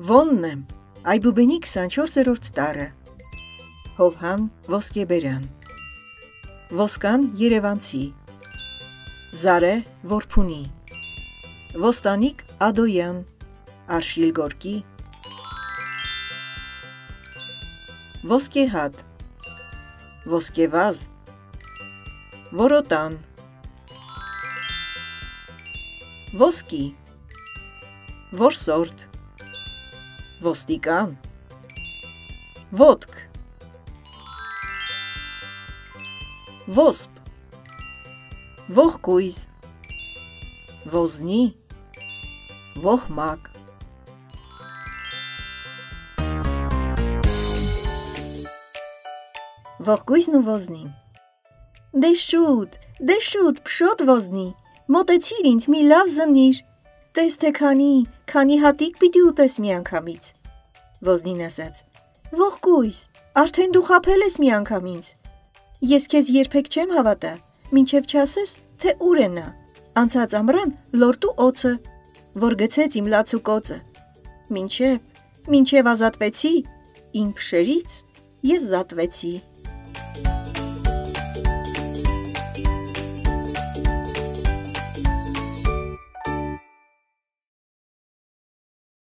Ոնն եմ, Այբուբենի 24-րդ տարը, Հովհան Ոսկեբերյան, Ոսկան Երևանցի, Զարե Որփունի, Ոստանիկ Ադոյան, Արշիլ Գորկի, Ոսկեհատ, Ոսկեվազ, Որոտան, Ոսկի, Որսորդ, Ոստիկան, Ոտք, Ոսպ, Ողկույզ, Ոզնի, Ողմակ, Ողկույզն ու Ոզնին: Դե շուտ, փշոտ Ոզնի, մոտեցիր ինձ մի լավ զննիր, տես թե քանի հատիկ պիտի ուտես միանգամից: Ոզնին ասաց. Ողկույզ, արդեն դու խաբել ես միանգամից, ես քեզ երբեք չեմ հավատա, մինչև չասես, թե ուր է նա, անցած ամռան լորտու օձը, որ գցեց իմ լաց ու կոծը, մինչև ազատվեցի, իմ փշերից ես զատվեցի: